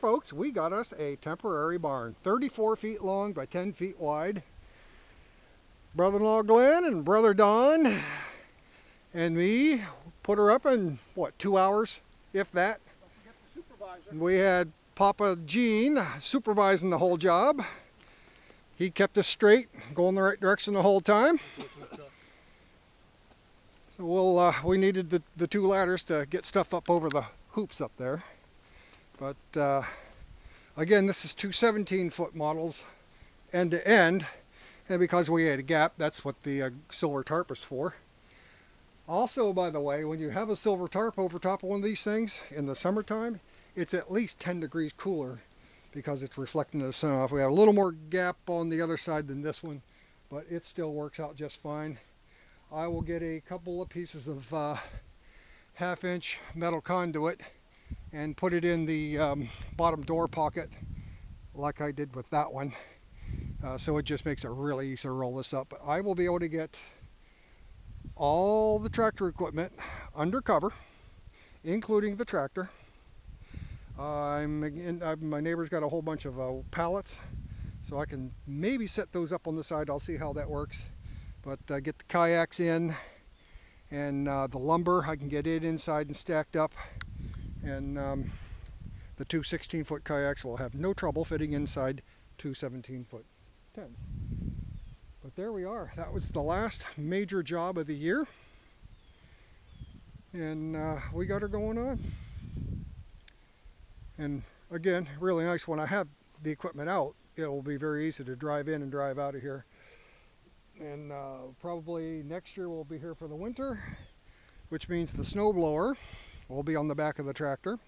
folks, we got us a temporary barn, 34 feet long by 10 feet wide. Brother-in-law Glenn and brother Don and me put her up in, what, 2 hours, if that. Don't forget the supervisor. We had Papa Gene supervising the whole job. He kept us straight, going the right direction the whole time. So we needed the two ladders to get stuff up over the hoops up there. But again, this is two 17-foot models end to end, and because we had a gap, that's what the silver tarp is for. Also, by the way, when you have a silver tarp over top of one of these things in the summertime, it's at least 10 degrees cooler because it's reflecting the sun off. We have a little more gap on the other side than this one, but it still works out just fine. I will get a couple of pieces of half-inch metal conduit and put it in the bottom door pocket like I did with that one. So it just makes it really easy to roll this up. But I will be able to get all the tractor equipment under cover, including the tractor. My neighbor's got a whole bunch of pallets, so I can maybe set those up on the side. I'll see how that works. But get the kayaks in, and the lumber, I can get it inside and stacked up. And the two 16-foot kayaks will have no trouble fitting inside two 17-foot tents. But there we are. That was the last major job of the year. And we got her going on. And again, really nice when I have the equipment out, it will be very easy to drive in and drive out of here. And probably next year we'll be here for the winter, which means the snowblower will be on the back of the tractor.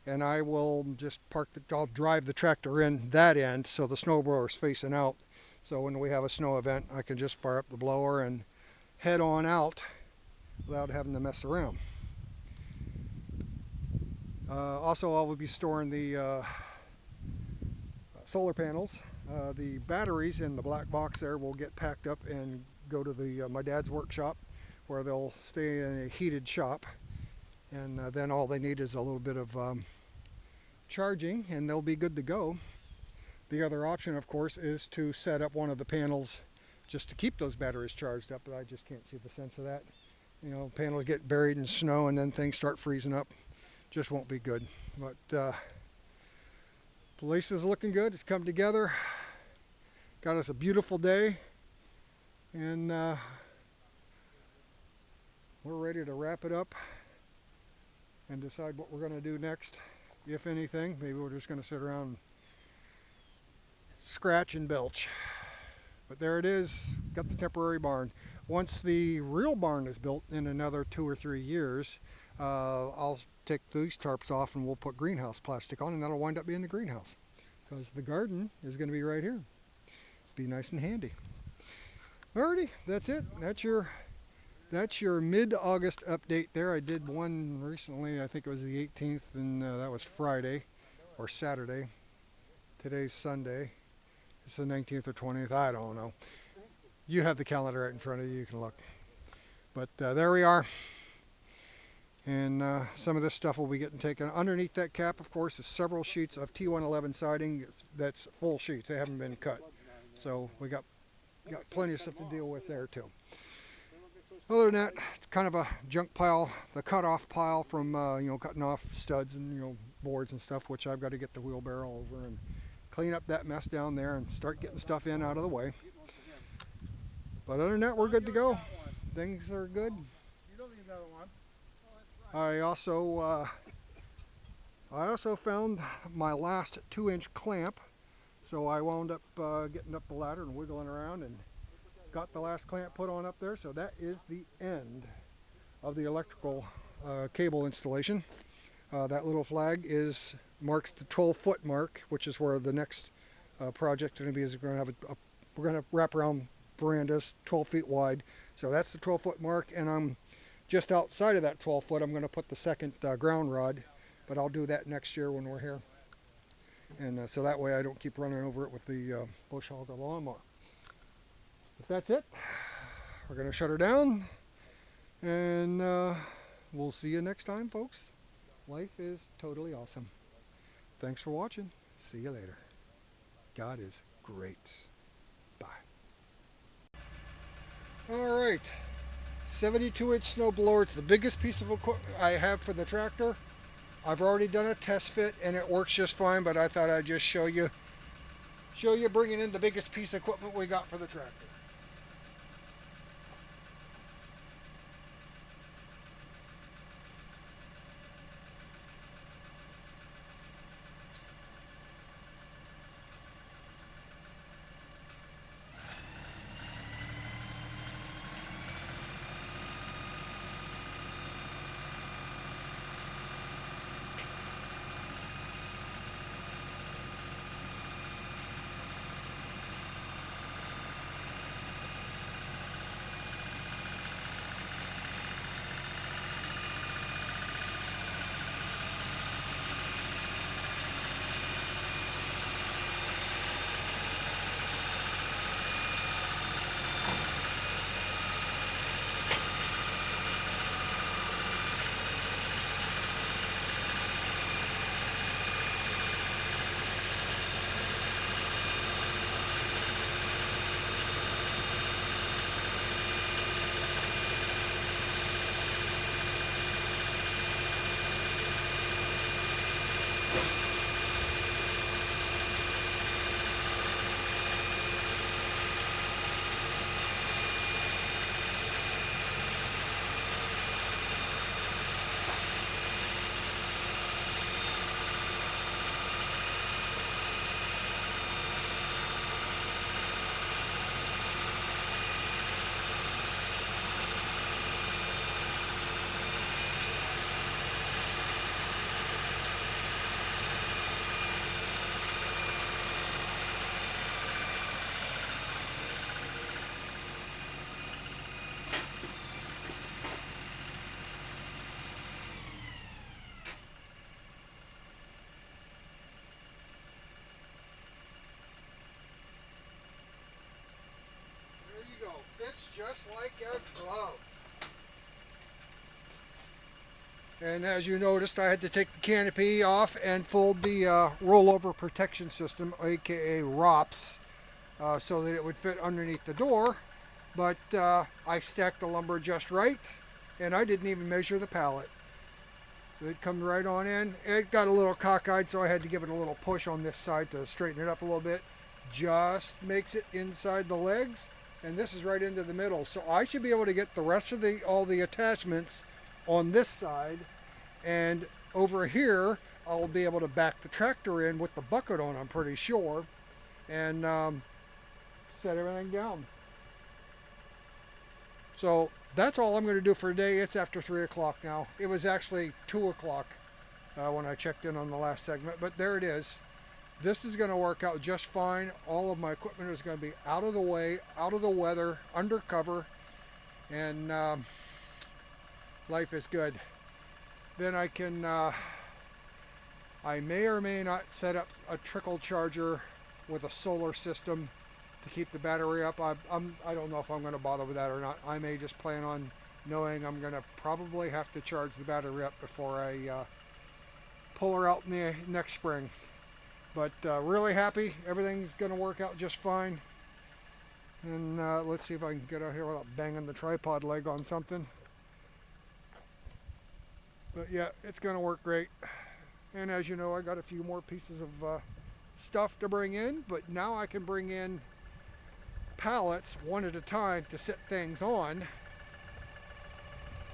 And I will just I'll drive the tractor in that end so the snowblower is facing out. So when we have a snow event, I can just fire up the blower and head on out without having to mess around. Also, I will be storing the solar panels. The batteries in the black box there will get packed up and go to my dad's workshop, where they'll stay in a heated shop. And then all they need is a little bit of charging, and they'll be good to go. The other option, of course, is to set up one of the panels just to keep those batteries charged up, but I just can't see the sense of that. You know, panels get buried in snow and then things start freezing up. Just won't be good. But place is looking good. It's come together. Got us a beautiful day, and we're ready to wrap it up and decide what we're going to do next, if anything. Maybe we're just going to sit around and scratch and belch. But there it is. Got the temporary barn. Once the real barn is built in another 2 or 3 years, I'll take these tarps off and we'll put greenhouse plastic on, and that'll wind up being the greenhouse, because the garden is going to be right here. Be nice and handy. Alrighty, that's it. That's your mid-August update there. I did one recently, I think it was the 18th, and that was Friday or Saturday. Today's Sunday. It's the 19th or 20th, I don't know. You have the calendar right in front of you, you can look. But there we are. And some of this stuff will be getting taken. Underneath that cap, of course, is several sheets of T111 siding. That's full sheets, they haven't been cut. So we got plenty of stuff to deal with there too. Other than that, it's kind of a junk pile, the cut-off pile from cutting off studs and boards and stuff, which I've got to get the wheelbarrow over and clean up that mess down there and start getting stuff in out of the way. But other than that, we're good to go. Things are good. You don't need another one. I also found my last 2-inch clamp, so I wound up getting up the ladder and wiggling around and got the last clamp put on up there. So that is the end of the electrical cable installation. That little flag marks the 12-foot mark, which is where the next project is going to be. We're going to wrap around verandas 12 feet wide. So that's the 12-foot mark, and I'm just outside of that 12 foot. I'm going to put the second ground rod, but I'll do that next year when we're here. And so that way I don't keep running over it with the bush hogger lawnmower. If that's it, we're going to shut her down, and we'll see you next time, folks. Life is totally awesome. Thanks for watching. See you later. God is great. Bye. Alright, 72-inch snow blower. It's the biggest piece of equipment I have for the tractor. I've already done a test fit and it works just fine, but I thought I'd just show you bringing in the biggest piece of equipment we got for the tractor. There you go. Fits just like a glove. And as you noticed, I had to take the canopy off and fold the rollover protection system, aka ROPS, so that it would fit underneath the door. But I stacked the lumber just right, and I didn't even measure the pallet. So it comes right on in. It got a little cockeyed, so I had to give it a little push on this side to straighten it up a little bit. Just makes it inside the legs, and this is right into the middle. So I should be able to get the rest of all the attachments on this side, and over here I'll be able to back the tractor in with the bucket on, I'm pretty sure, and set everything down. So that's all I'm going to do for today. It's after 3 o'clock now. It was actually 2 o'clock when I checked in on the last segment, but there it is. This is going to work out just fine. All of my equipment is going to be out of the way, out of the weather, under cover, and life is good. Then I can, I may or may not set up a trickle charger with a solar system to keep the battery up. I don't know if I'm going to bother with that or not. I may just plan on knowing I'm going to probably have to charge the battery up before I pull her out in the next spring. But really happy. Everything's going to work out just fine. And let's see if I can get out here without banging the tripod leg on something. But yeah, it's going to work great. And as you know, I got a few more pieces of stuff to bring in, but now I can bring in pallets one at a time to set things on.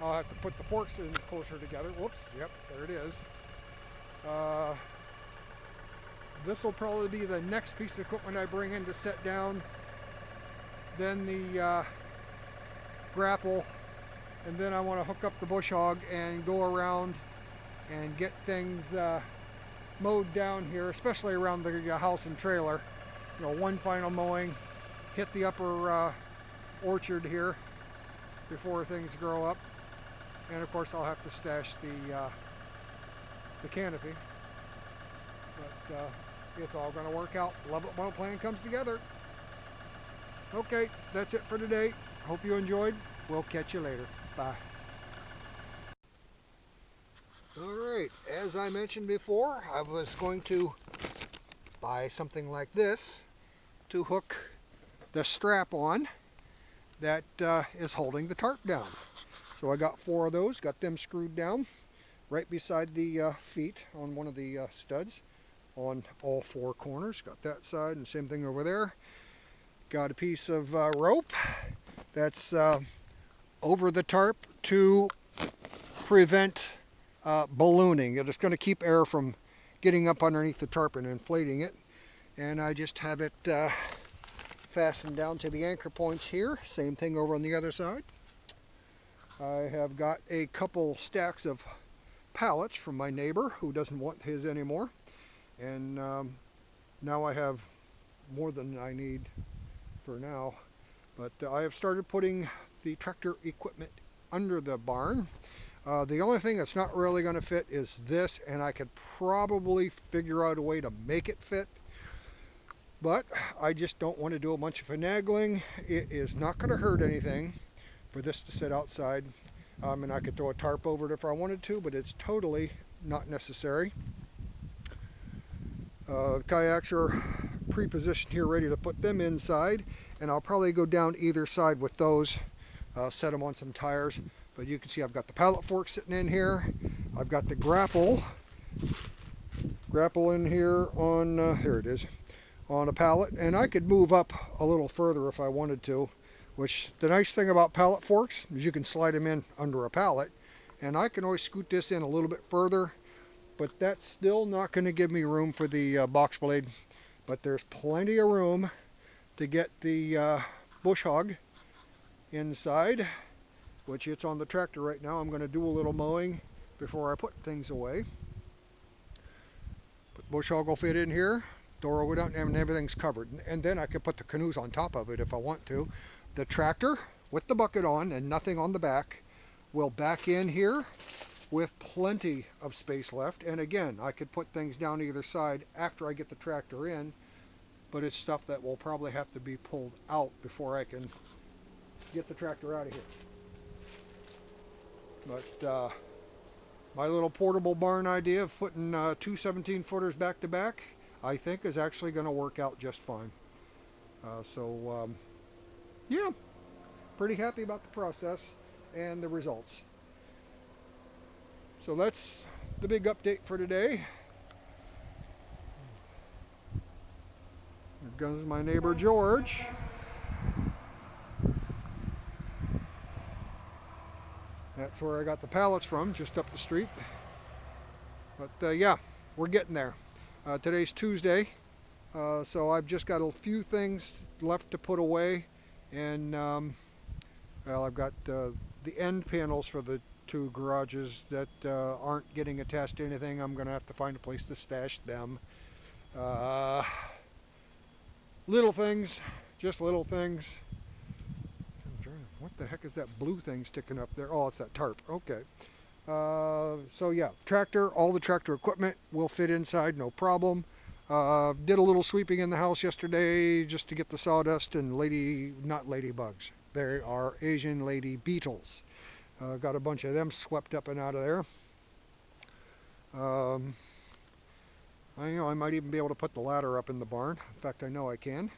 I'll have to put the forks in closer together. Whoops, yep, there it is. This will probably be the next piece of equipment I bring in to set down. Then the grapple, and then I want to hook up the bush hog and go around and get things mowed down here, especially around the house and trailer. You know, one final mowing, hit the upper orchard here before things grow up, and of course I'll have to stash the canopy. But it's all going to work out. Love it when a plan comes together. Okay, that's it for today. Hope you enjoyed. We'll catch you later. Bye. All right. Alright, as I mentioned before, I was going to buy something like this to hook the strap on that is holding the tarp down. So I got 4 of those, got them screwed down right beside the feet on one of the studs on all 4 corners. Got that side and same thing over there. Got a piece of rope that's over the tarp to prevent ballooning. It's going to keep air from getting up underneath the tarp and inflating it. And I just have it fastened down to the anchor points here. Same thing over on the other side. I have got a couple stacks of pallets from my neighbor who doesn't want his anymore. And now I have more than I need for now. But I have started putting the tractor equipment under the barn. The only thing that's not really going to fit is this, and I could probably figure out a way to make it fit. But I just don't want to do a bunch of finagling. It is not going to hurt anything for this to sit outside. And I could throw a tarp over it if I wanted to, but it's totally not necessary. The kayaks are pre-positioned here, ready to put them inside, and I'll probably go down either side with those, set them on some tires. But you can see I've got the pallet fork sitting in here. I've got the grapple in here on, here it is, on a pallet, and I could move up a little further if I wanted to, which the nice thing about pallet forks is you can slide them in under a pallet, and I can always scoot this in a little bit further, but that's still not going to give me room for the box blade. But there's plenty of room to get the bush hog inside, which it's on the tractor right now. I'm going to do a little mowing before I put things away. But bush hog will fit in here, door will go down, and everything's covered. And then I could put the canoes on top of it if I want to. The tractor with the bucket on and nothing on the back will back in here with plenty of space left. And again, I could put things down either side after I get the tractor in, but it's stuff that will probably have to be pulled out before I can get the tractor out of here. But my little portable barn idea of putting 2 17-footers back to back, I think is actually going to work out just fine. Yeah, pretty happy about the process and the results. So that's the big update for today. Here comes my neighbor George. That's where I got the pallets from, just up the street. But yeah, we're getting there. Today's Tuesday, so I've just got a few things left to put away. And well, I've got the end panels for the 2 garages that aren't getting attached to anything. I'm going to have to find a place to stash them. Little things, just little things. What the heck is that blue thing sticking up there? Oh, it's that tarp. Okay. So yeah, tractor, all the tractor equipment will fit inside, no problem. Did a little sweeping in the house yesterday just to get the sawdust and not ladybugs. They are Asian lady beetles. Got a bunch of them swept up and out of there. I might even be able to put the ladder up in the barn. In fact, I know I can.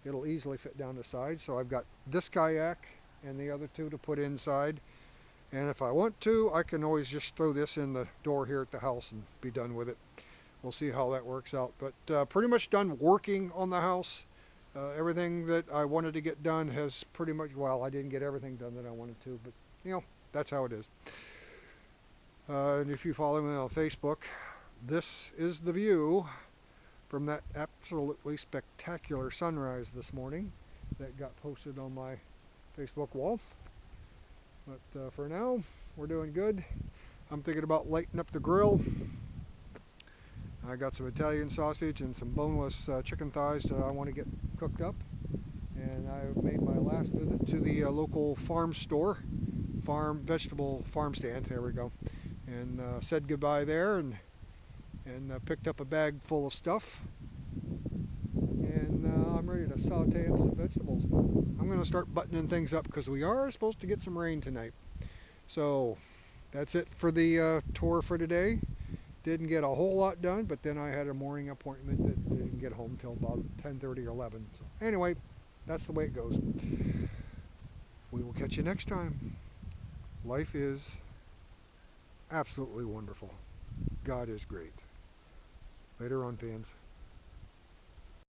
It'll easily fit down the side. So I've got this kayak and the other 2 to put inside. And if I want to, I can always just throw this in the door here at the house and be done with it. We'll see how that works out. But pretty much done working on the house. Everything that I wanted to get done has pretty much, well, I didn't get everything done that I wanted to, but you know, that's how it is. And if you follow me on Facebook, this is the view from that absolutely spectacular sunrise this morning that got posted on my Facebook wall. But for now, we're doing good. I'm thinking about lighting up the grill. I got some Italian sausage and some boneless chicken thighs that I want to get cooked up. And I made my last visit to the local farm store, vegetable farm stand, there we go, and said goodbye there and picked up a bag full of stuff. And I'm ready to saute up some vegetables. I'm going to start buttoning things up because we are supposed to get some rain tonight. So that's it for the tour for today. Didn't get a whole lot done, but then I had a morning appointment that didn't get home till about 10:30 or 11. So anyway, that's the way it goes. We will catch you next time. Life is absolutely wonderful. God is great. Later on, fans.